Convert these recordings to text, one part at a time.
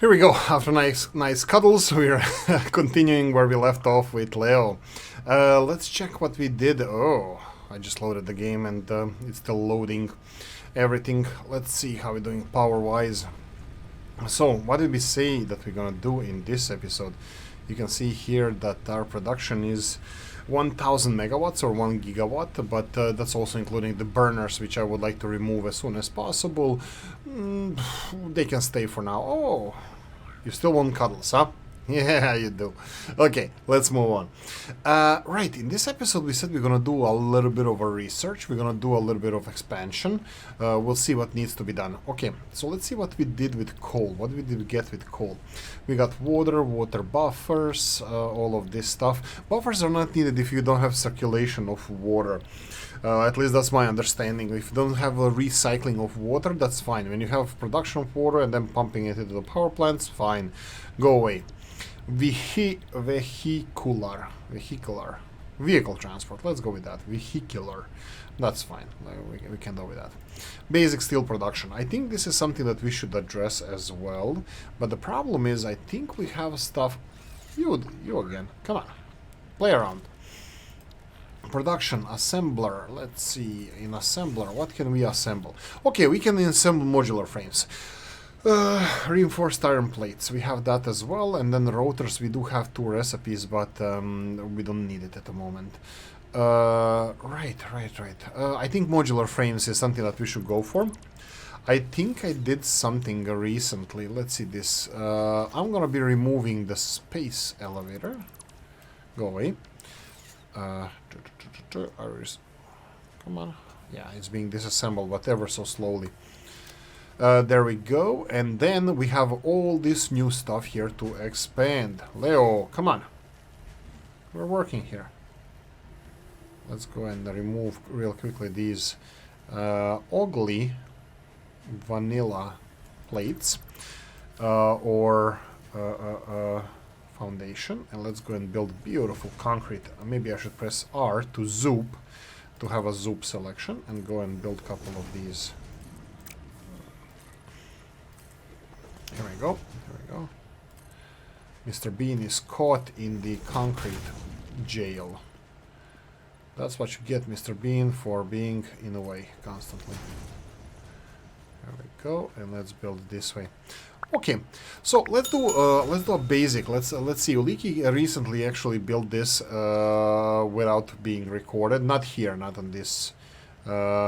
Here we go. After nice cuddles, we're continuing where we left off with Leo. Let's check what we did. Oh, I just loaded the game and it's still loading everything. Let's see how we're doing power-wise. So, what did we say that we're gonna do in this episode? You can see here that our production is 1000 megawatts or 1 gigawatt, but that's also including the burners, which I would like to remove as soon as possible. They can stay for now. Oh, you still want cuddles, huh? Yeah, you do. Okay, let's move on. Right, in this episode we said we're gonna do a little bit of a research. We're gonna do a little bit of expansion. We'll see what needs to be done. Okay, so let's see what we did with coal. What did we get with coal? We got water buffers, all of this stuff. Buffers are not needed if you don't have circulation of water. At least that's my understanding. If you don't have a recycling of water, that's fine. When you have production of water and then pumping it into the power plants, fine. Go away. Vehicle transport. Let's go with that. Vehicular. That's fine. We can go with that. Basic steel production. I think this is something that we should address as well. But the problem is, I think we have stuff. You again. Come on. Play around. Production assembler. Let's see. In assembler, what can we assemble? Okay, we can assemble modular frames. Reinforced iron plates, we have that as well, and then rotors, we do have 2 recipes, but we don't need it at the moment. Right. I think modular frames is something that we should go for. I think I did something recently. Let's see this. I'm gonna be removing the space elevator. Go away. Come on. Yeah, it's being disassembled, whatever, so slowly. There we go, and then we have all this new stuff here to expand. Leo, come on. We're working here. Let's go and remove real quickly these ugly vanilla plates or foundation, and let's go and build beautiful concrete. Maybe I should press R to zoop, to have a zoop selection, and go and build a couple of these. Here we go. Mr. Bean is caught in the concrete jail. That's what you get, Mr. Bean, for being in the way constantly. There we go, and let's build it this way. Okay, so let's do a basic. Let's see. Oolykee recently actually built this without being recorded. Not here, not on this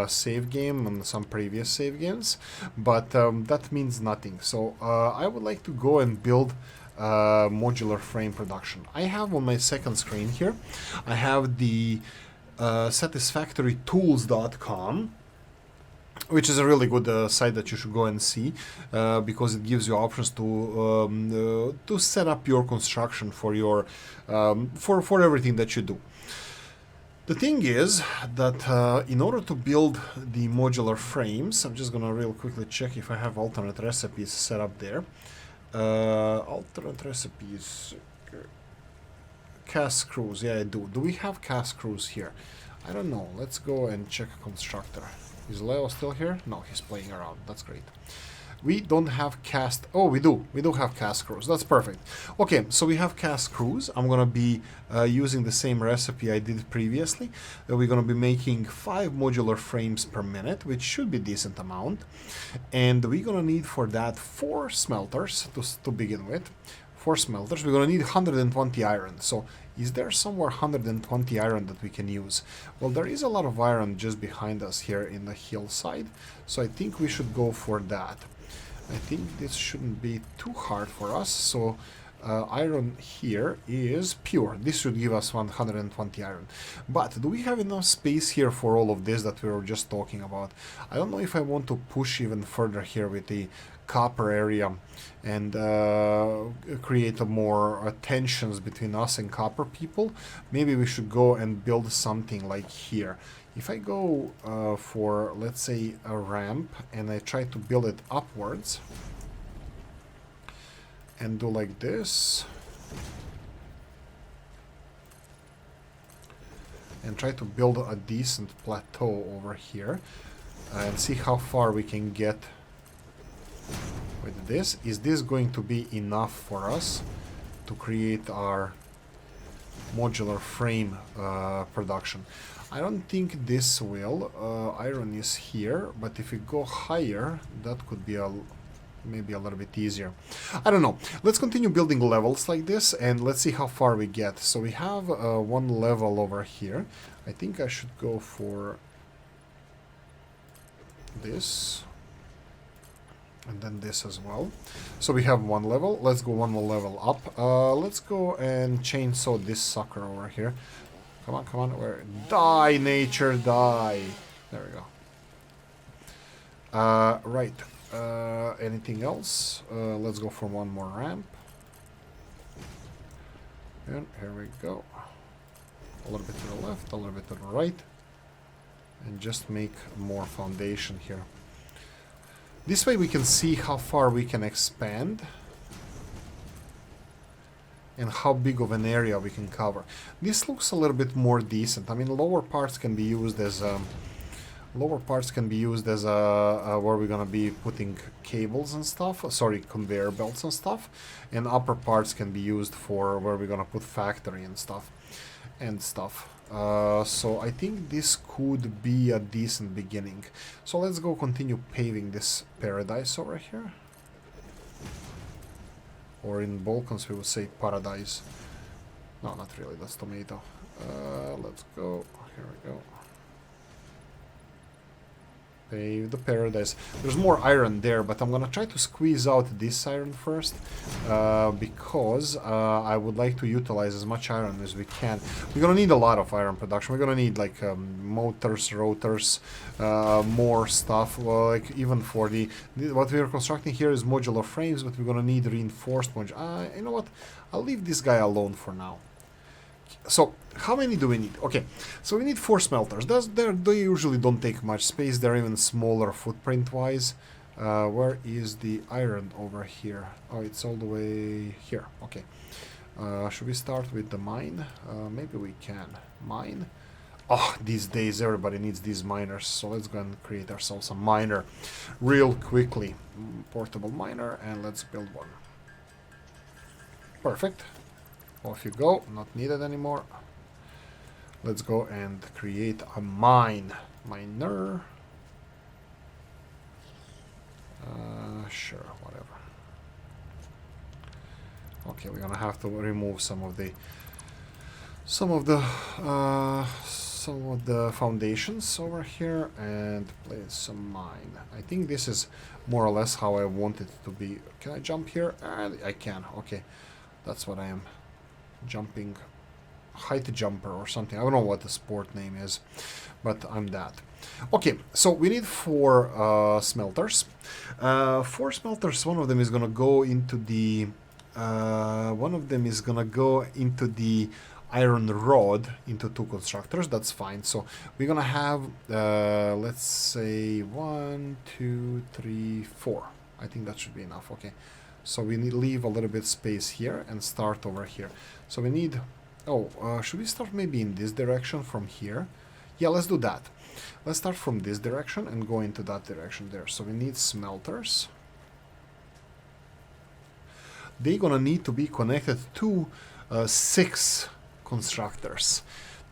save game, and some previous save games, but that means nothing. So I would like to go and build modular frame production. I have on my second screen here, I have the Satisfactory tools.com, which is a really good site that you should go and see, because it gives you options to set up your construction for your for everything that you do. The thing is that in order to build the modular frames, I'm just gonna real quickly check if I have alternate recipes set up there. Alternate recipes, cast screws. Yeah, I do. Do we have cast screws here? I don't know. Let's go and check constructor. Is Leo still here? No, he's playing around. That's great. We don't have cast... Oh, we do. We do have cast screws. That's perfect. Okay, so we have cast screws. I'm going to be using the same recipe I did previously. We're going to be making 5 modular frames per minute, which should be a decent amount. And we're going to need for that 4 smelters to begin with. 4 smelters. We're going to need 120 iron. So is there somewhere 120 iron that we can use? Well, there is a lot of iron just behind us here in the hillside. So I think we should go for that. I think this shouldn't be too hard for us, so iron here is pure. This should give us 120 iron. But do we have enough space here for all of this that we were just talking about? I don't know if I want to push even further here with the copper area and create more tensions between us and copper people. Maybe we should go and build something like here. If I go for, let's say, a ramp, and I try to build it upwards, and do like this, and try to build a decent plateau over here, and see how far we can get with this. Is this going to be enough for us to create our modular frame production? I don't think this will. Iron is here, but if we go higher, that could be maybe a little bit easier. I don't know. Let's continue building levels like this, and let's see how far we get. So we have one level over here. I think I should go for this. And then this as well. So we have one level. Let's go one more level up. Let's go and chainsaw this sucker over here. Come on, come on. Where? Die, nature, die. There we go. Right. Anything else? Let's go for one more ramp. And here we go. A little bit to the left, a little bit to the right. And just make more foundation here. This way we can see how far we can expand and how big of an area we can cover. This looks a little bit more decent. I mean, lower parts can be used as where we're gonna be putting cables and stuff. Sorry, conveyor belts and stuff. And upper parts can be used for where we're gonna put factory and stuff. So I think this could be a decent beginning. So let's go continue paving this paradise over here. Or in Balkans we would say paradise. No, not really, that's tomato. Let's go, here we go. Pave the paradise. There's more iron there, but I'm gonna try to squeeze out this iron first, because I would like to utilize as much iron as we can. We're gonna need a lot of iron production. We're gonna need like motors, rotors, more stuff. Well, like even for what we are constructing here is modular frames, but we're gonna need reinforced modular. You know what? I'll leave this guy alone for now. So, how many do we need? Okay, so we need 4 smelters. They usually don't take much space. They're even smaller footprint-wise. Where is the iron over here? Oh, it's all the way here. Okay. Should we start with the mine? Maybe we can. Mine. Oh, these days everybody needs these miners. So let's go and create ourselves a miner real quickly. Portable miner, and let's build one. Perfect. Off you go, not needed anymore. Let's go and create a miner. Sure, whatever. Okay, we're gonna have to remove some of the foundations over here and place some mine. I think this is more or less how I want it to be. Can I jump here? I can. Okay, that's what I am. Jumping, height jumper or something. I don't know what the sport name is, but I'm that. Okay, so we need 4 smelters. 4 smelters. One of them is gonna go into the iron rod into 2 constructors. That's fine. So we're gonna have let's say 1, 2, 3, 4. I think that should be enough. Okay. So we need to leave a little bit space here and start over here. So we need... should we start maybe in this direction from here? Yeah, let's do that. Let's start from this direction and go into that direction there. So we need smelters. They're gonna need to be connected to 6 constructors.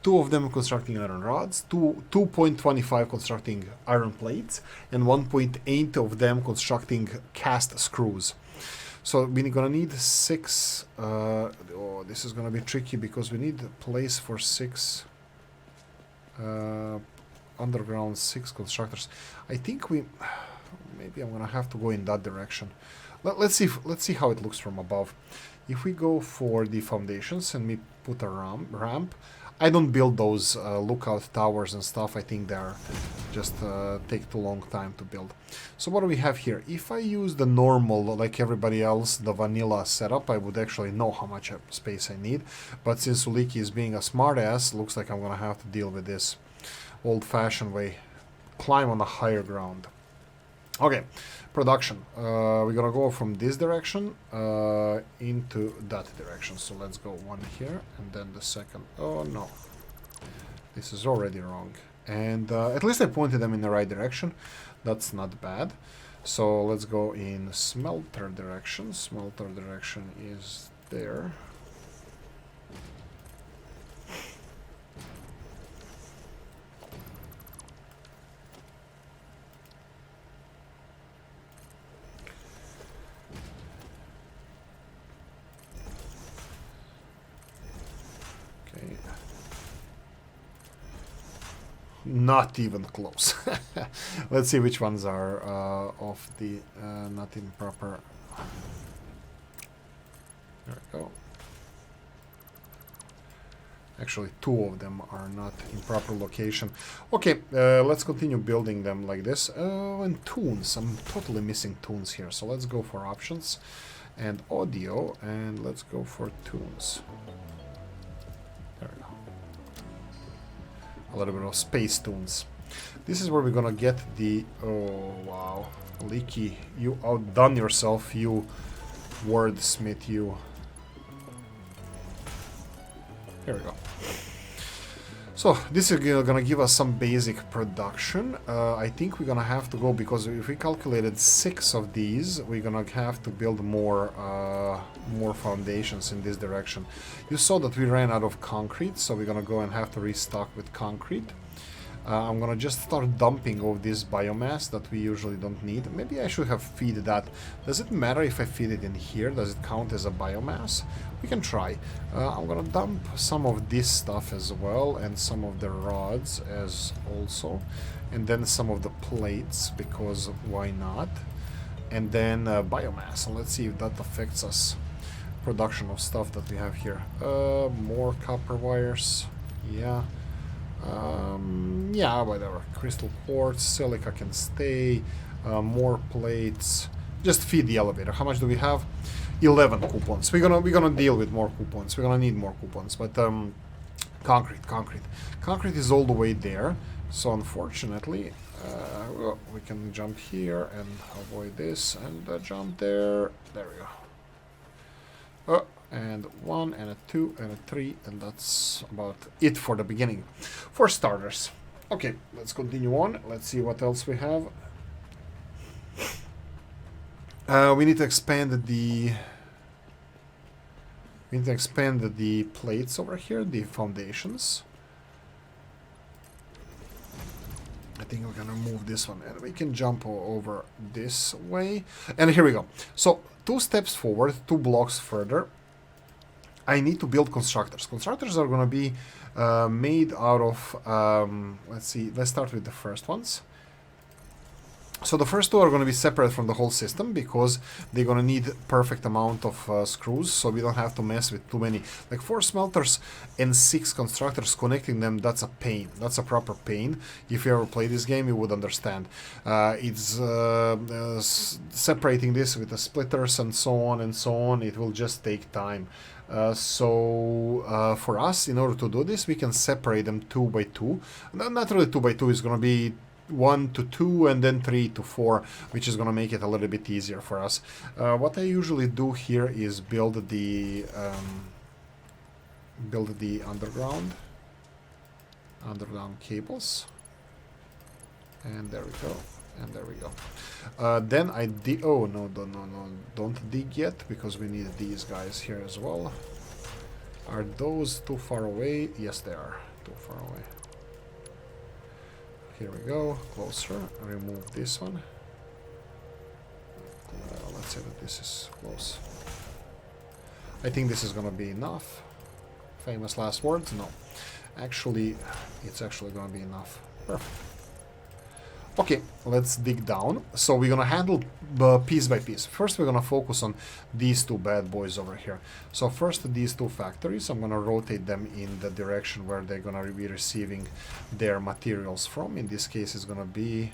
2 of them constructing iron rods, 2.25 constructing iron plates, and 1.8 of them constructing cast screws. So we're gonna need 6. This is gonna be tricky because we need a place for 6 underground 6 constructors. I think maybe I'm gonna have to go in that direction. Let's see how it looks from above. If we go for the foundations and we put a ramp. I don't build those lookout towers and stuff. I think they're just take too long time to build. So what do we have here? If I use the normal, like everybody else, the vanilla setup, I would actually know how much space I need. But since Oolykee is being a smartass, looks like I'm gonna have to deal with this old-fashioned way. Climb on a higher ground. Okay, production. We're gonna go from this direction into that direction. So let's go one here and then the second. Oh no, this is already wrong. And at least I pointed them in the right direction. That's not bad. So let's go in smelter direction. Smelter direction is there. Okay. Not even close. Let's see which ones are off the not in proper. There we go. Actually, two of them are not in proper location. Okay, let's continue building them like this. And tunes. I'm totally missing tunes here. So let's go for options and audio, and let's go for tunes. There we go. A little bit of space tunes. This is where we're gonna get the... Oh, wow. Oolykee, you outdone yourself, you wordsmith, you. Here we go. So this is gonna give us some basic production. I think we're gonna have to go, because if we calculated 6 of these, we're gonna have to build more foundations in this direction. You saw that we ran out of concrete, so we're gonna go and have to restock with concrete. I'm gonna just start dumping all this biomass that we usually don't need. Maybe I should have feed that. Does it matter if I feed it in here? Does it count as a biomass? We can try. I'm gonna dump some of this stuff as well, and some of the rods as also, and then some of the plates, because why not? And then biomass, and let's see if that affects us. Production of stuff that we have here. More copper wires. Yeah. Yeah, whatever. Crystal quartz, silica can stay. More plates. Just feed the elevator. How much do we have? 11 coupons. We're gonna deal with more coupons. We're gonna need more coupons. But concrete is all the way there. So unfortunately, well, we can jump here and avoid this, and jump there. There we go. Oh. And 1 and a 2 and a 3, and that's about it for the beginning, for starters. Okay, let's continue on. Let's see what else we have. We need to expand the plates over here, the foundations. I think we're gonna move this one, and we can jump over this way. And here we go. So 2 steps forward, 2 blocks further. I need to build constructors. Constructors are going to be made out of, let's see, let's start with the first ones. So the first 2 are going to be separate from the whole system, because they're going to need perfect amount of screws, so we don't have to mess with too many. Like 4 smelters and 6 constructors, connecting them, that's a pain. That's a proper pain. If you ever play this game, you would understand. It's separating this with the splitters and so on and so on. It will just take time. So for us, in order to do this, we can separate them 2 by 2. Not really 2 by 2, it's going to be 1 to 2 and then 3 to 4, which is going to make it a little bit easier for us. What I usually do here is build the underground cables, and there we go. And there we go. Then I dig. Oh no! Don't dig yet, because we need these guys here as well. Are those too far away? Yes, they are too far away. Here we go. Closer. Remove this one. Let's say that this is close. I think this is gonna be enough. Famous last words? No. Actually, it's actually gonna be enough. Perfect. Okay, let's dig down. So we're gonna handle piece by piece. First, we're gonna focus on these 2 bad boys over here. So first, these 2 factories, I'm gonna rotate them in the direction where they're gonna be receiving their materials from. In this case, it's gonna be...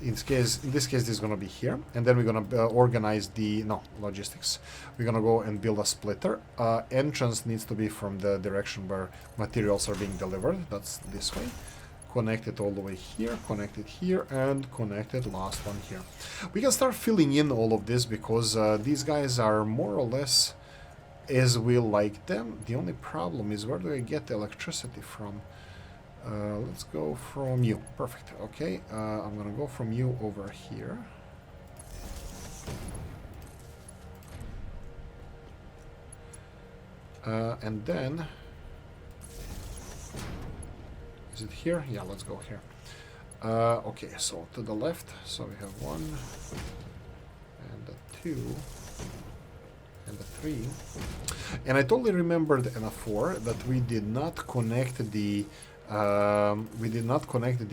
In this case, this is gonna be here, and then we're gonna organize the logistics. We're gonna go and build a splitter. Entrance needs to be from the direction where materials are being delivered. That's this way. Connect it all the way here, connect it here, and connect it last one here. We can start filling in all of this, because these guys are more or less as we like them. The only problem is, where do I get the electricity from? Let's go from you. Perfect. Okay, I'm gonna go from you over here. And then, is it here? Yeah, let's go here. Okay, so to the left, so we have 1, and a 2, and a 3. And I totally remembered in a 4 that we did not connect the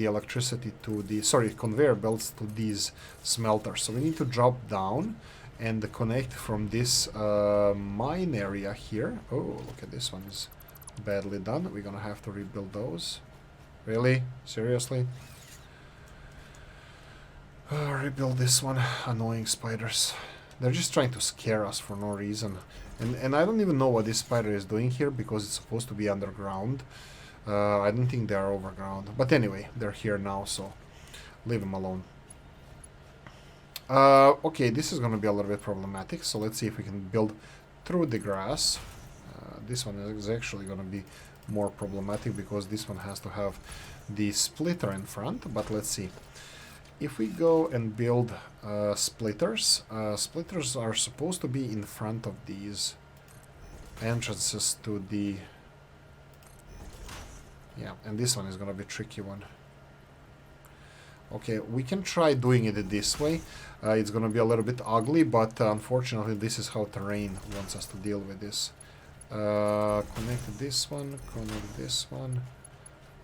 electricity to the, sorry, conveyor belts to these smelters. So we need to drop down and connect from this mine area here. Oh, look at this one is badly done. We're gonna have to rebuild those. Really? Seriously? Rebuild this one. Annoying spiders. They're just trying to scare us for no reason. And I don't even know what this spider is doing here because it's supposed to be underground. I don't think they are overground. But anyway, they're here now, so leave them alone. Okay, this is going to be a little bit problematic, so let's see if we can build through the grass. This one is actually going to be more problematic because this one has to have the splitter in front, but let's see. If we go and build splitters, splitters are supposed to be in front of these entrances to the... Yeah, and this one is going to be a tricky one. Okay, we can try doing it this way. It's going to be a little bit ugly, but unfortunately this is how terrain wants us to deal with this. Connect this one, connect this one.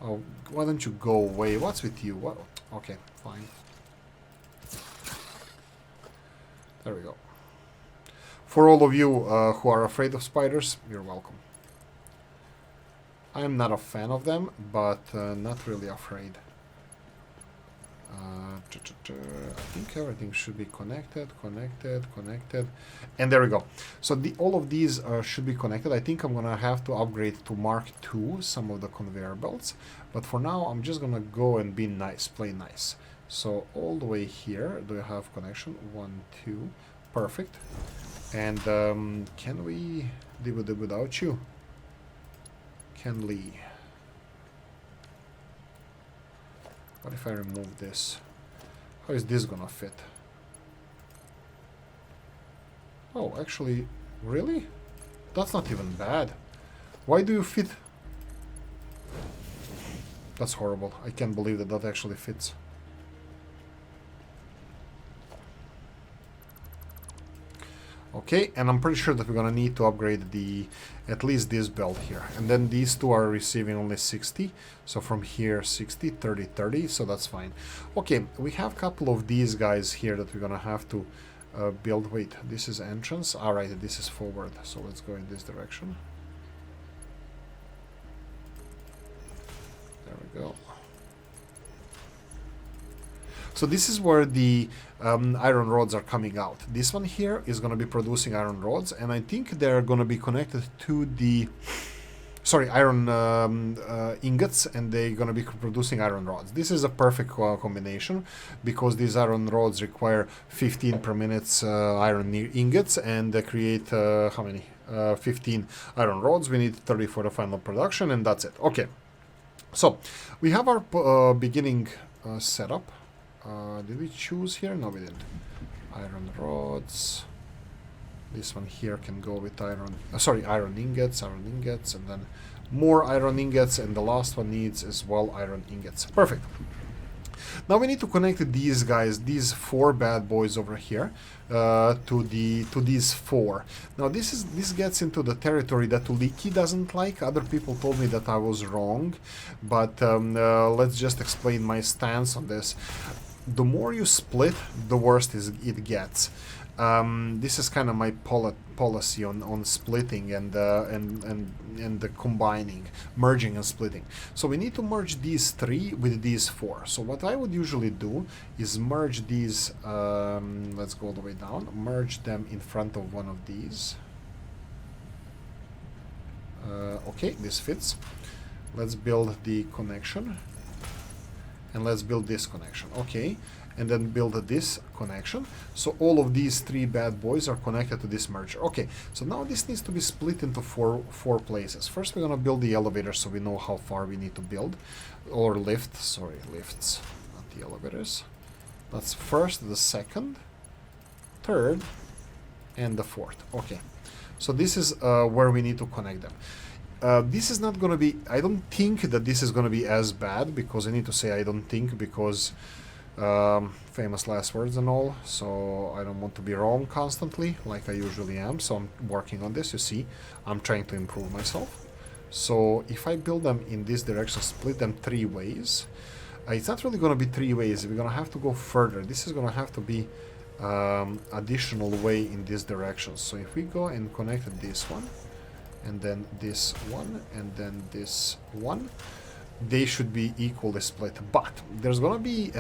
Oh, why don't you go away? What's with you? What? Okay, fine. There we go. For all of you who are afraid of spiders, you're welcome. I'm not a fan of them, but not really afraid. I think everything should be connected, and there we go. So all of these should be connected. I think I'm gonna have to upgrade to Mark II some of the conveyor belts, but for now I'm just gonna go and be nice, play nice. So all the way here, do you have connection? 1, 2, perfect. And can we do it without you? Can we? What if I remove this? How is this gonna fit? Oh, actually, really? That's not even bad. Why do you fit? That's horrible. I can't believe that that actually fits. Okay, and I'm pretty sure that we're gonna need to upgrade at least this belt here. And then these two are receiving only 60. So from here, 60, 30, 30, so that's fine. Okay, we have a couple of these guys here that we're gonna have to build. Wait, this is entrance. Alright, this is forward. So let's go in this direction. There we go. So this is where the iron rods are coming out. This one here is going to be producing iron rods, and I think they're going to be connected to the... Sorry, iron ingots, and they're going to be producing iron rods. This is a perfect combination, because these iron rods require 15 per minute iron ingots, and they create, how many? 15 iron rods. We need 30 for the final production, and that's it. Okay, so we have our beginning setup. Did we choose here? No, we didn't. Iron rods. This one here can go with iron ingots, and then more iron ingots, and the last one needs as well iron ingots. Perfect. Now we need to connect these guys, these 4 bad boys over here, to these 4. Now this gets into the territory that Oolykee doesn't like. Other people told me that I was wrong, but let's just explain my stance on this. The more you split, the worse it gets. This is kind of my policy on splitting and the combining, merging and splitting. So we need to merge these 3 with these 4. So what I would usually do is merge these. Let's go all the way down. Merge them in front of one of these. Okay, this fits. Let's build the connection. And let's build this connection. Okay, and then build this connection. So all of these three bad boys are connected to this merger. Okay, so now this needs to be split into four places. First, we're gonna build the elevator so we know how far we need to build, or lifts, not the elevators. That's first, the second, third, and the fourth. Okay, so this is where we need to connect them. This is not going to be, I don't think that this is going to be as bad, because I need to say I don't think, because famous last words and all, so I don't want to be wrong constantly like I usually am. So I'm working on this. You see, I'm trying to improve myself. So if I build them in this direction, split them three ways, it's not really going to be three ways. We're going to have to go further. This is going to have to be additional way in this direction. So if we go and connect this one, and then this one, and then this one, they should be equally split. But there's gonna be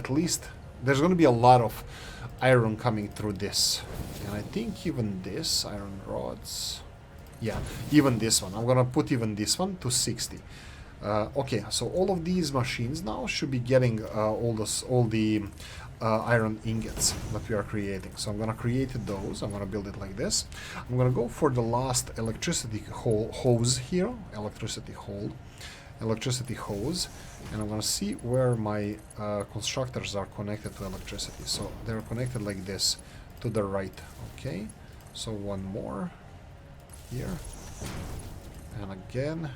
there's gonna be a lot of iron coming through this, and I think even this iron rods, yeah, even this one, I'm gonna put even this one to 60. Okay, so all of these machines now should be getting all the iron ingots that we are creating. So I'm gonna create those. I'm gonna build it like this. I'm gonna go for the last electricity hose here, electricity hose, and I'm gonna see where my constructors are connected to electricity. So they're connected like this to the right. Okay, so one more here, and again,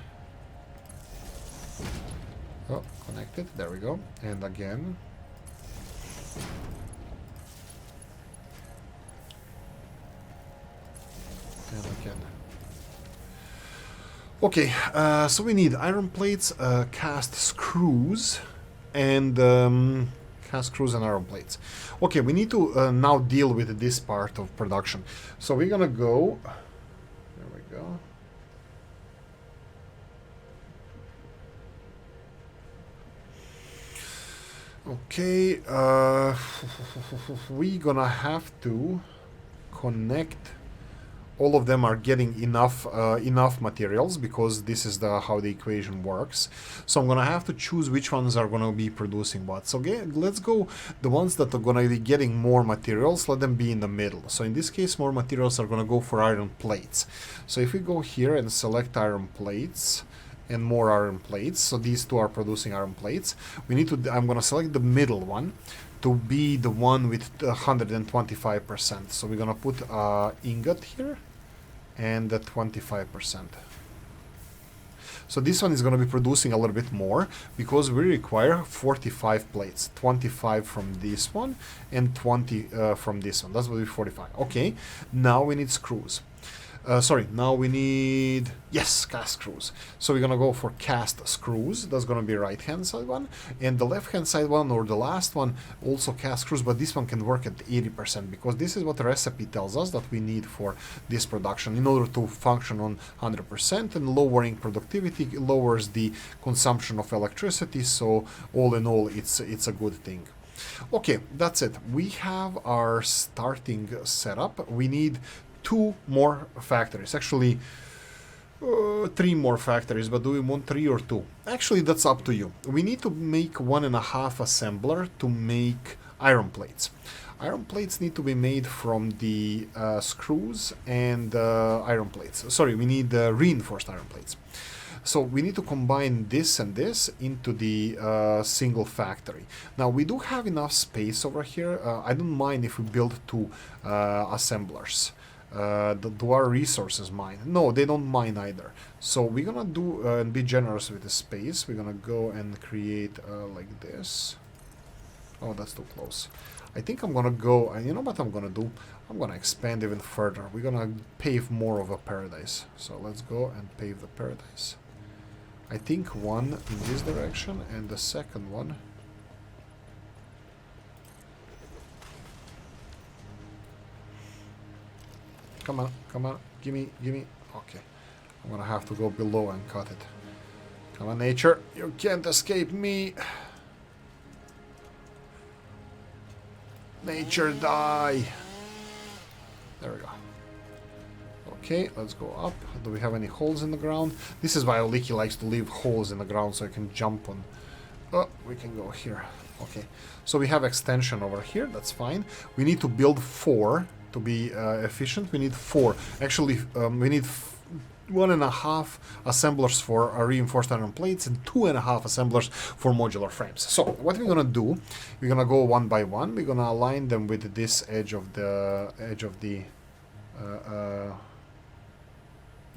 oh, connected, there we go, and again. And again. Okay, so we need iron plates, cast screws, and iron plates. Okay, we need to now deal with this part of production. So we're gonna go. There we go. Okay, we're gonna have to connect. All of them are getting enough materials, because this is how the equation works. So I'm gonna have to choose which ones are gonna be producing what. So let's go the ones that are gonna be getting more materials. Let them be in the middle. So in this case, more materials are gonna go for iron plates. So if we go here and select iron plates, and more iron plates, so these two are producing iron plates, we need to, I'm gonna select the middle one to be the one with 125%. So we're gonna put ingot here and 25%. So this one is gonna be producing a little bit more, because we require 45 plates, 25 from this one and 20 from this one. That's what we 45. Okay, now we need screws. Now we need, yes, cast screws. So we're gonna go for cast screws. That's gonna be right hand side one, and the left hand side one, or the last one, also cast screws, but this one can work at 80%, because this is what the recipe tells us that we need for this production in order to function on 100%, and lowering productivity lowers the consumption of electricity. So all in all, it's a good thing. Okay, that's it. We have our starting setup. We need 2 more factories, actually 3 more factories, but do we want 3 or 2? Actually, that's up to you. We need to make 1.5 assembler to make iron plates. Iron plates need to be made from the screws and iron plates. Sorry, we need reinforced iron plates. So we need to combine this and this into the single factory. Now we do have enough space over here. I don't mind if we build 2 assemblers. Do our resources mine? No, they don't mine either. So we're gonna do and be generous with the space. We're gonna go and create like this. Oh, that's too close. I think I'm gonna go, and you know what I'm gonna do? I'm gonna expand even further. We're gonna pave more of a paradise. So let's go and pave the paradise. I think one in this direction, and the second one. Come on, gimme. Okay, I'm gonna have to go below and cut it. Come on, nature, you can't escape me. Nature, die. There we go. Okay, let's go up. Do we have any holes in the ground? This is why Oolykee likes to leave holes in the ground so I can jump on. Oh, we can go here. Okay, so we have extension over here, that's fine. We need to build 4 to be efficient. We need 4. Actually, we need 1.5 assemblers for reinforced iron plates and 2.5 assemblers for modular frames. So what we're gonna do, we're gonna go one by one. We're gonna align them with this edge of the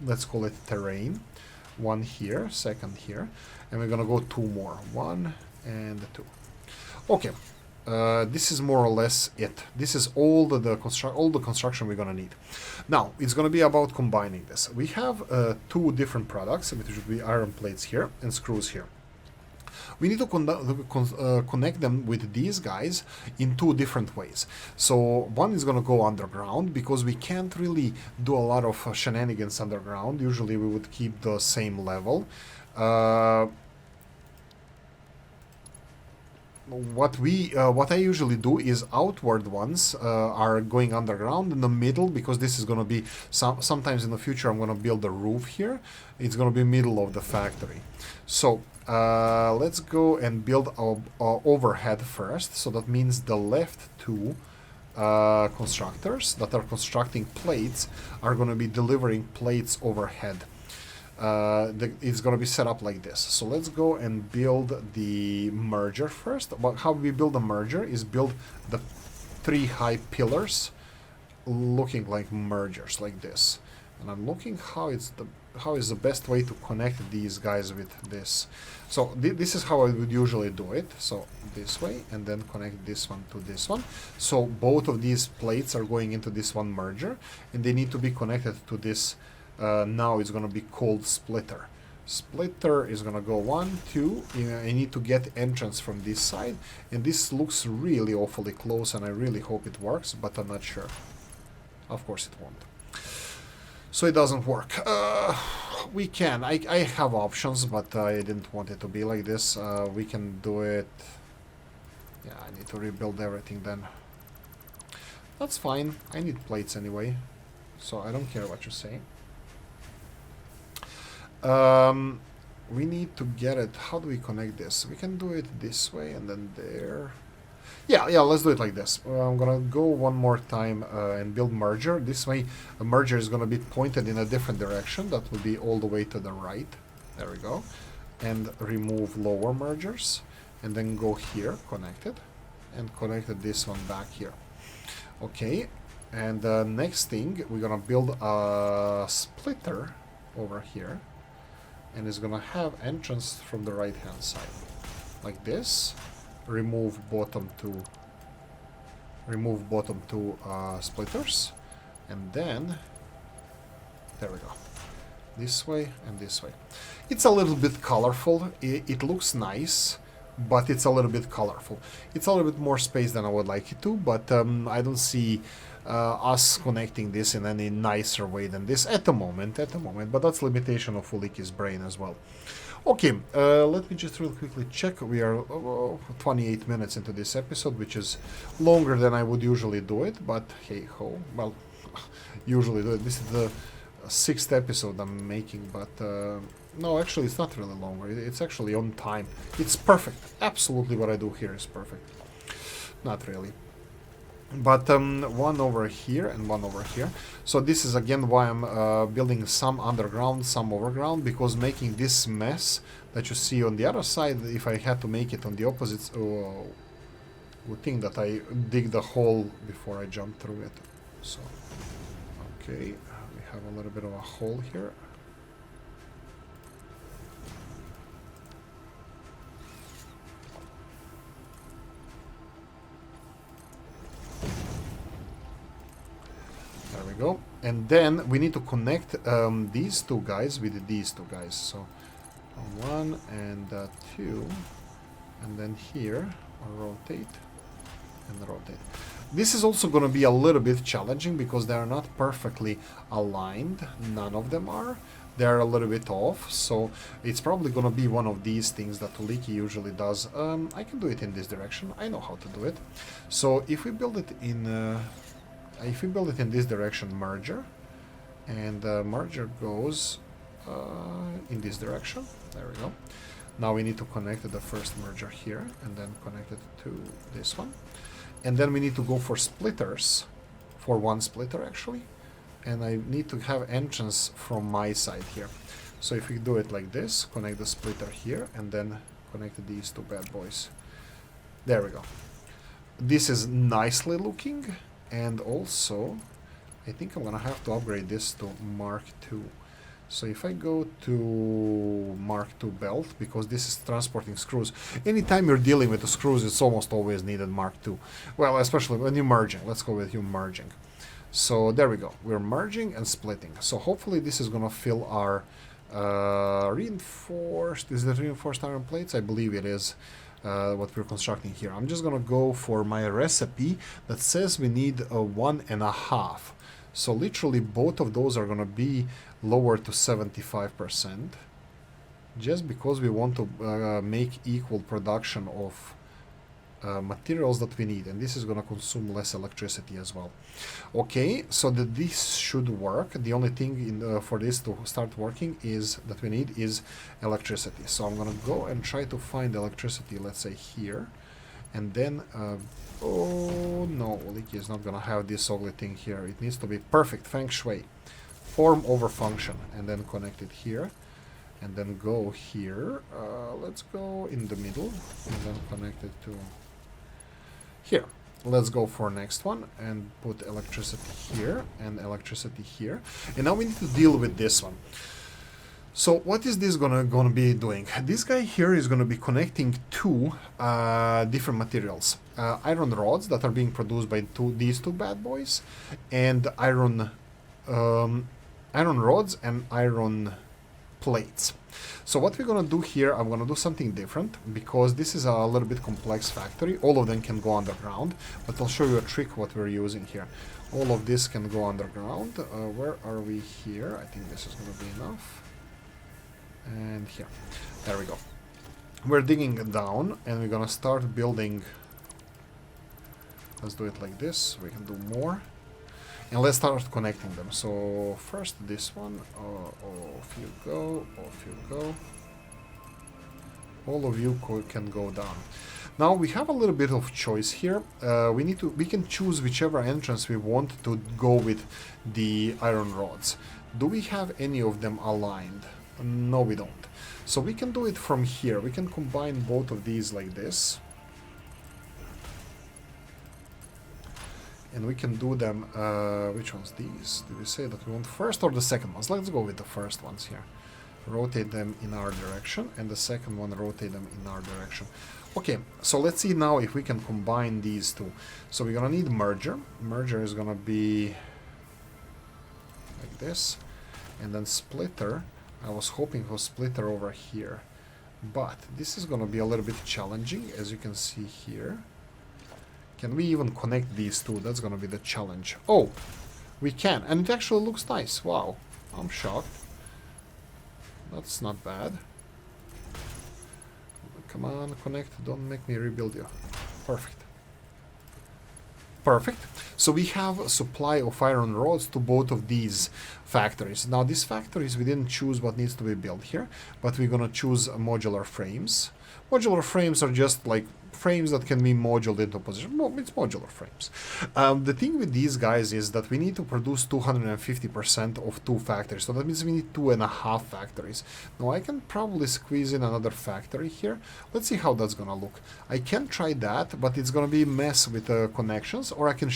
let's call it terrain. One here, second here, and we're gonna go 2 more. 1 and 2. Okay, this is more or less it. This is all the construction we're gonna need. Now it's gonna be about combining this. We have 2 different products, which would be iron plates here and screws here. We need to connect them with these guys in 2 different ways. So one is going to go underground, because we can't really do a lot of shenanigans underground. Usually we would keep the same level. What I usually do is outward ones are going underground in the middle, because this is going to be sometimes in the future I'm going to build a roof here. It's going to be middle of the factory. So let's go and build our overhead first. So that means the left 2 constructors that are constructing plates are going to be delivering plates overhead. It's going to be set up like this. So let's go and build the merger first. How we build a merger is build the 3 high pillars looking like mergers like this. And I'm looking how is the best way to connect these guys with this. So this is how I would usually do it. So this way, and then connect this one to this one. So both of these plates are going into this one merger, and they need to be connected to this. Now it's going to be called splitter. Splitter is going to go 1, 2. I need to get entrance from this side, and this looks really awfully close, and I really hope it works, but I'm not sure. Of course it won't. So it doesn't work. We can. I have options, but I didn't want it to be like this. We can do it. Yeah, I need to rebuild everything then. That's fine. I need plates anyway, so I don't care what you say. We need to get it. How do we connect this? We can do it this way and then there. Yeah, let's do it like this. I'm gonna go one more time and build merger. This way, a merger is gonna be pointed in a different direction. That will be all the way to the right. There we go. And remove lower mergers. And then go here, connect it. And connect this one back here. Okay. And next thing, we're gonna build a splitter over here. And it's gonna have entrance from the right hand side. Like this. Remove bottom two splitters, and then there we go, this way and this way. It's a little bit colorful. It looks nice, but it's a little bit colorful. It's a little bit more space than I would like it to, but I don't see us connecting this in any nicer way than this at the moment, but that's limitation of Oolykee's brain as well. Okay, let me just real quickly check. We are 28 minutes into this episode, which is longer than I would usually do it, but hey ho, well, usually do it. This is the 6th episode I'm making, but no, actually it's not really longer. It's actually on time. It's perfect. Absolutely what I do here is perfect. Not really. But one over here and one over here. So this is again why I'm building some underground, some overground, because making this mess that you see on the other side, if I had to make it on the opposite, would think that I dig the hole before I jump through it. So, okay, we have a little bit of a hole here. Go, and then we need to connect these 2 guys with these 2 guys. So 1 and 2, and then here rotate and rotate. This is also going to be a little bit challenging because they are not perfectly aligned. None of them are. They are a little bit off, so it's probably going to be one of these things that Oolykee usually does. I can do it in this direction. I know how to do it. So if we build it in this direction, merger, and merger goes in this direction, there we go. Now we need to connect the first merger here, and then connect it to this one. And then we need to go for splitters, for one splitter actually. And I need to have entrance from my side here. So if we do it like this, connect the splitter here, and then connect these two bad boys. There we go. This is nicely looking, and also I think I'm gonna have to upgrade this to Mark II. So if I go to Mark II belt, because this is transporting screws, anytime you're dealing with the screws, it's almost always needed Mark II. Well, especially when you're merging. Let's go with you merging. So there we go. We're merging and splitting. So hopefully this is gonna fill our reinforced. Is it reinforced iron plates? I believe it is. What we're constructing here. I'm just gonna go for my recipe that says we need a 1.5. So literally both of those are gonna be lowered to 75%, just because we want to make equal production of materials that we need, and this is gonna consume less electricity as well. Okay, so that this should work. The only thing for this to start working is that we need is electricity. So I'm gonna go and try to find electricity, let's say here, and then oh no, Oolykee is not gonna have this ugly thing here. It needs to be perfect feng shui, form over function, and then connect it here, and then go here. Let's go in the middle, and then connect it to here. Let's go for next one and put electricity here and electricity here. And now we need to deal with this one. So what is this gonna be doing? This guy here is gonna be connecting two different materials. Iron rods that are being produced by these two bad boys, and iron rods and iron plates. So what we're gonna do here, I'm gonna do something different, because this is a little bit complex factory. All of them can go underground, but I'll show you a trick what we're using here. All of this can go underground. Where are we here? I think this is gonna be enough. And here. There we go. We're digging down, and we're gonna start building. Let's do it like this. We can do more. And let's start connecting them. So first this one, off you go, off you go. All of you can go down. Now we have a little bit of choice here. We can choose whichever entrance we want to go with the iron rods. Do we have any of them aligned? No, we don't. So we can do it from here. We can combine both of these like this. And we can do them, which ones these? Did we say that we want first or the second ones? Let's go with the first ones here. Rotate them in our direction, and the second one rotate them in our direction. Okay, so let's see now if we can combine these two. So we're gonna need merger. Merger is gonna be like this. And then splitter. I was hoping for splitter over here. But this is gonna be a little bit challenging, as you can see here. Can we even connect these two? That's gonna be the challenge. Oh, we can, and it actually looks nice. Wow, I'm shocked. That's not bad. Come on, connect. Don't make me rebuild you. Perfect. Perfect. So we have a supply of iron rods to both of these factories. Now these factories, we didn't choose what needs to be built here, but we're gonna choose modular frames. Modular frames are just like frames that can be moduled into position. No, it's modular frames. The thing with these guys is that we need to produce 250% of two factories. So that means we need 2.5 factories. Now I can probably squeeze in another factory here. Let's see how that's gonna look. I can try that, but it's gonna be a mess with the connections, or I can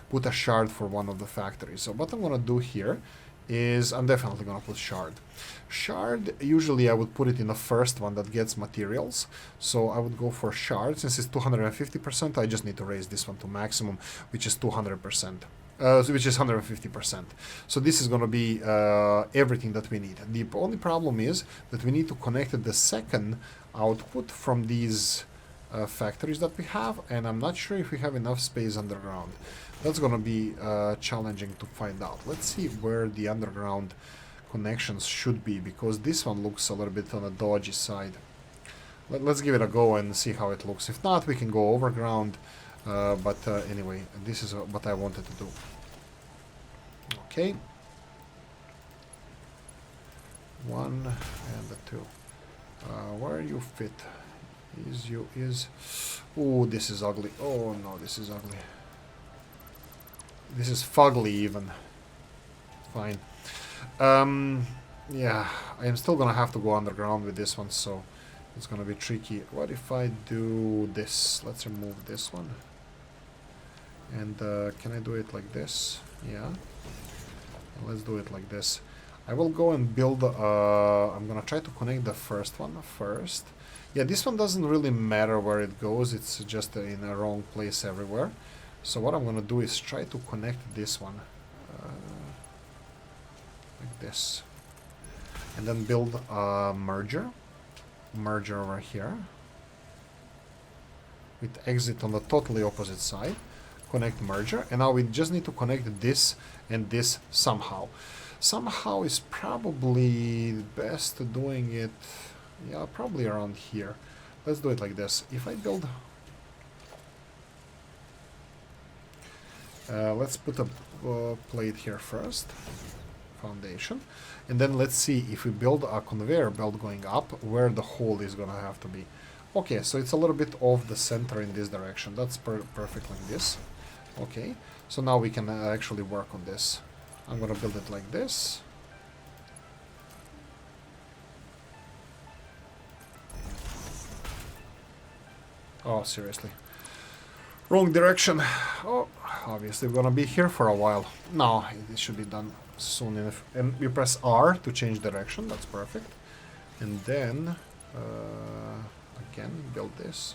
put a shard for one of the factories. So what I'm gonna do here is I'm definitely gonna put shard. Shard, usually I would put it in the first one that gets materials. So I would go for shard. Since it's 250%, I just need to raise this one to maximum, which is 200%. Which is 150%. So this is gonna be everything that we need. The only problem is that we need to connect the second output from these factories that we have, and I'm not sure if we have enough space underground. That's gonna be challenging to find out. Let's see where the underground connections should be, because this one looks a little bit on the dodgy side. Let's give it a go and see how it looks. If not, we can go overground. But anyway, this is what I wanted to do. Okay. 1 and 2. Where you fit? Oh, this is ugly. Oh no, this is ugly. This is fugly even. Fine. Yeah, I am still gonna have to go underground with this one, so it's gonna be tricky. What if I do this? Let's remove this one. And can I do it like this? Yeah. Let's do it like this. I will go and build, I'm gonna try to connect the first one first. Yeah, this one doesn't really matter where it goes, it's just in a wrong place everywhere. So what I'm gonna do is try to connect this one. Like this. And then build a merger. Merger over here. With exit on the totally opposite side. Connect merger. And now we just need to connect this and this somehow. Somehow is probably best doing it, yeah, probably around here. Let's do it like this. If I build... let's put a plate here first. Foundation. And then let's see if we build a conveyor belt going up, where the hole is gonna have to be. Okay, so it's a little bit off the center in this direction. That's perfect like this. Okay, so now we can actually work on this. I'm gonna build it like this. Oh, seriously. Wrong direction. Oh, obviously we're gonna be here for a while. No, it should be done soon enough. And we press R to change direction. That's perfect. And then, again, build this.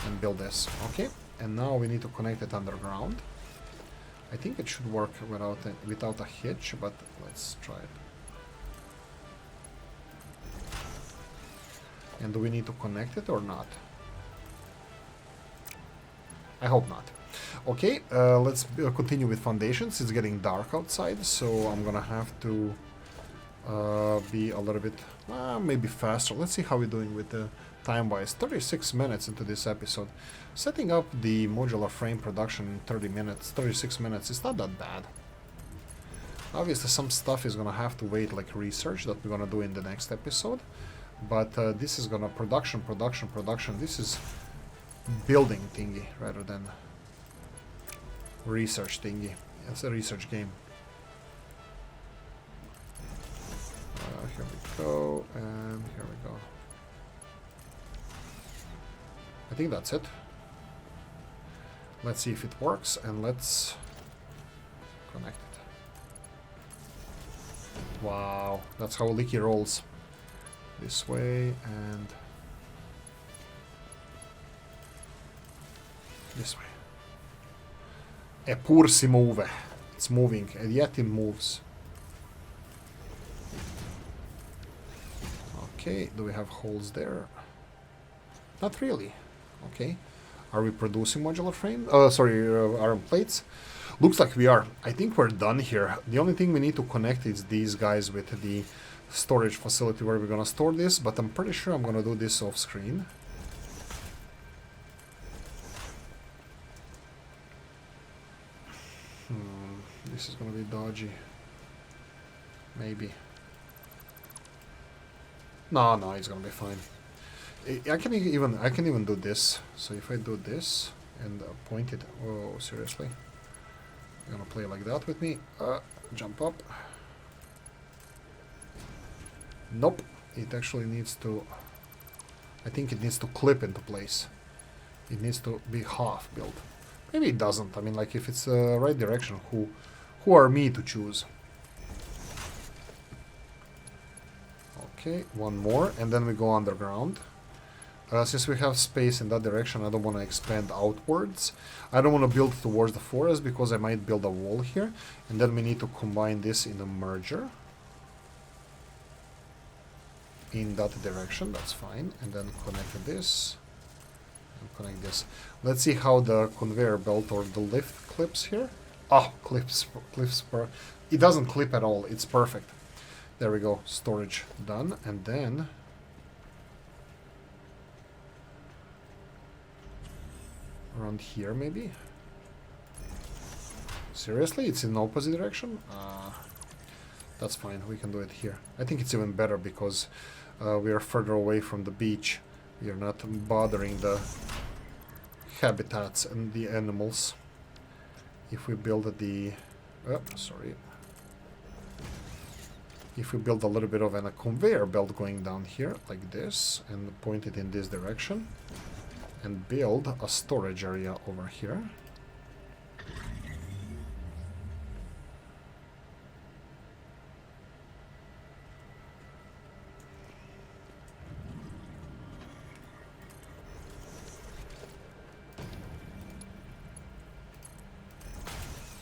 And build this. Okay. And now we need to connect it underground. I think it should work without a hitch, but let's try it. And do we need to connect it or not? I hope not. Okay, let's continue with foundations. It's getting dark outside, so I'm gonna have to be a little bit, maybe faster. Let's see how we're doing with the time-wise. 36 minutes into this episode. Setting up the modular frame production in 30 minutes, 36 minutes, it's not that bad. Obviously some stuff is gonna have to wait, like research that we're gonna do in the next episode. But this is gonna production. This is building thingy rather than research thingy. It's a research game. Here we go, and here we go. I think that's it. Let's see if it works, and let's connect it. Wow, that's how Oolykee rolls. This way, and this way. Eppur si muove. It's moving, and yet it moves. Okay, do we have holes there? Not really. Okay. Are we producing modular frame? Iron plates? Looks like we are. I think we're done here. The only thing we need to connect is these guys with the storage facility where we're gonna store this, but I'm pretty sure I'm gonna do this off screen. This is gonna be dodgy. Maybe. No, it's gonna be fine. I can even do this. So if I do this and point it, oh seriously, you're gonna play like that with me? Jump up. Nope. It actually needs to. I think it needs to clip into place. It needs to be half built. Maybe it doesn't. I mean, like if it's the right direction, who are me to choose? Okay, one more, and then we go underground. Since we have space in that direction, I don't want to expand outwards. I don't want to build towards the forest because I might build a wall here. And then we need to combine this in a merger. In that direction, that's fine. And then connect this. And connect this. Let's see how the conveyor belt or the lift clips here. Oh, clips. It doesn't clip at all. It's perfect. There we go. Storage done. And then around here, maybe? Seriously? It's in the opposite direction? That's fine, we can do it here. I think it's even better because we are further away from the beach. We are not bothering the habitats and the animals. If we build the... Oh, sorry. If we build a little bit of a conveyor belt going down here, like this, and point it in this direction, and build a storage area over here.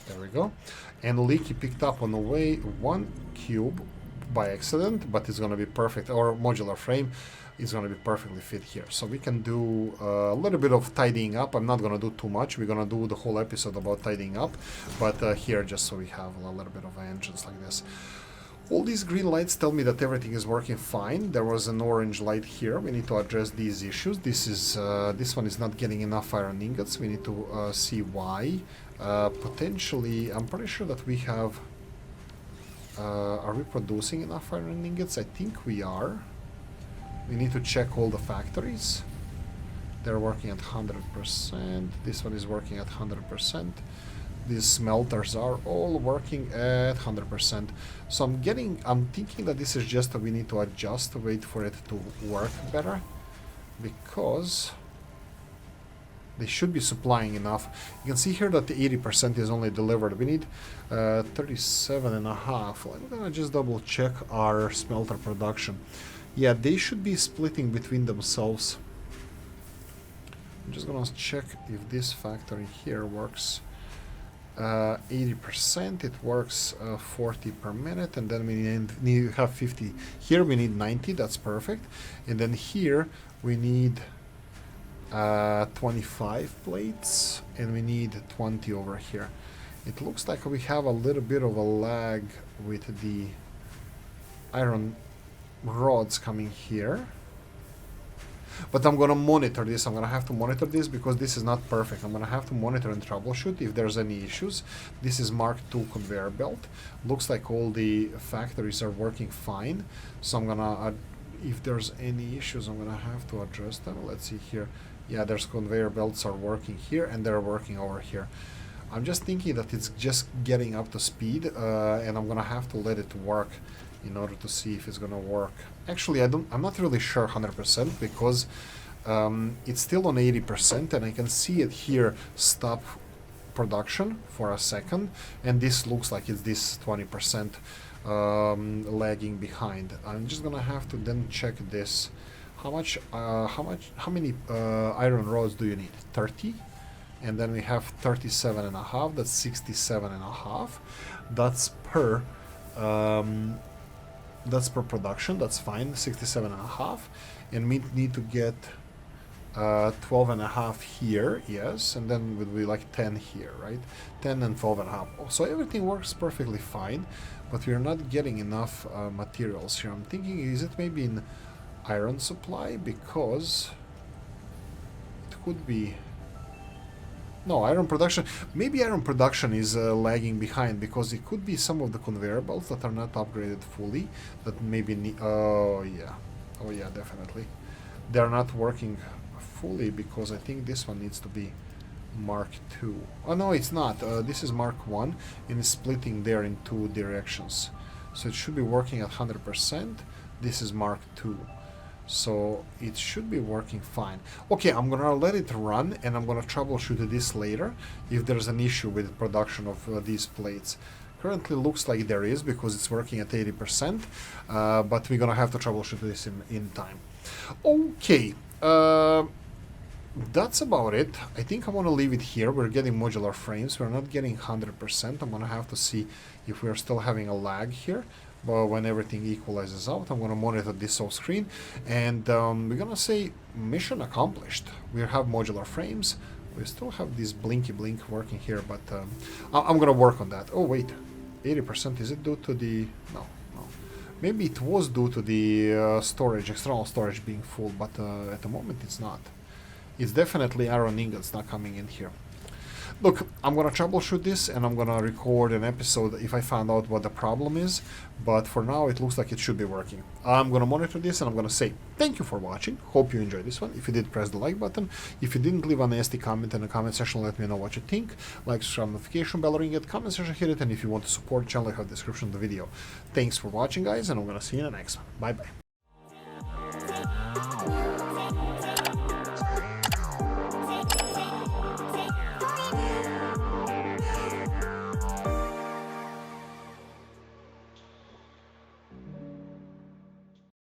There we go. And Oolykee picked up on the way 1 cube by accident, but it's going to be perfect. Our modular frame is going to be perfectly fit here. So we can do a little bit of tidying up. I'm not going to do too much. We're going to do the whole episode about tidying up. But here, just so we have a little bit of engines like this. All these green lights tell me that everything is working fine. There was an orange light here. We need to address these issues. This one is not getting enough iron ingots. We need to see why. Potentially, I'm pretty sure that we have... are we producing enough iron ingots? I think we are. We need to check all the factories. They're working at 100%. This one is working at 100%. These smelters are all working at 100%. So I'm thinking that this is just that we need to adjust, wait for it to work better, because they should be supplying enough. You can see here that the 80% is only delivered. We need 37.5. I'm gonna just double check our smelter production. Yeah, they should be splitting between themselves. I'm just gonna check if this factory here works. 80%, it works 40 per minute, and then we need to have 50. Here we need 90, that's perfect. And then here we need 25 plates, and we need 20 over here. It looks like we have a little bit of a lag with the iron rods coming here. But I'm going to monitor this. I'm going to have to monitor this because this is not perfect. I'm going to have to monitor and troubleshoot if there's any issues. This is Mark II conveyor belt. Looks like all the factories are working fine. So I'm going to, if there's any issues, I'm going to have to address them. Let's see here. Yeah, there's conveyor belts are working here and they're working over here. I'm just thinking that it's just getting up to speed and I'm going to have to let it work in order to see if it's gonna work. Actually, I'm not really sure 100% because it's still on 80% and I can see it here stop production for a second, and this looks like it's this 20% lagging behind. I'm just gonna have to then check this. How many iron rods do you need? 30, and then we have 37.5. That's 67.5. That's per. That's per production, that's fine, 67.5. And we need to get 12.5 here, yes, and then it would be like 10 here, right? 10 and 12.5. So everything works perfectly fine, but we're not getting enough materials here. I'm thinking, is it maybe in iron supply? Because it could be... No, iron production. Maybe iron production is lagging behind because it could be some of the conveyor belts that are not upgraded fully. That maybe need. Oh yeah, definitely. They're not working fully because I think this one needs to be Mark II. Oh no, it's not. This is Mark I, and it's splitting there in 2 directions. So it should be working at 100%. This is Mark II. So it should be working fine. Okay, I'm gonna let it run and I'm gonna troubleshoot this later if there's an issue with production of these plates. Currently looks like there is because it's working at 80%, but we're gonna have to troubleshoot this in time. Okay, that's about it. I think I want to leave it here. We're getting modular frames. We're not getting 100%. I'm gonna have to see if we're still having a lag here. But when everything equalizes out, I'm going to monitor this off screen, and we're going to say mission accomplished. We have modular frames. We still have this blinky blink working here, but I'm going to work on that. Oh wait, 80%, is it due to the... No. Maybe it was due to the storage, external storage being full, but at the moment it's not. It's definitely iron ingots not coming in here. Look, I'm gonna troubleshoot this and I'm gonna record an episode if I find out what the problem is, but for now it looks like it should be working. I'm gonna monitor this and I'm gonna say thank you for watching. Hope you enjoyed this one. If you did, press the like button. If you didn't, leave a nasty comment in the comment section, let me know what you think. Like, subscribe, notification bell, ring it, comment section, hit it, and if you want to support the channel, I have the description of the video. Thanks for watching, guys, and I'm gonna see you in the next one. Bye bye.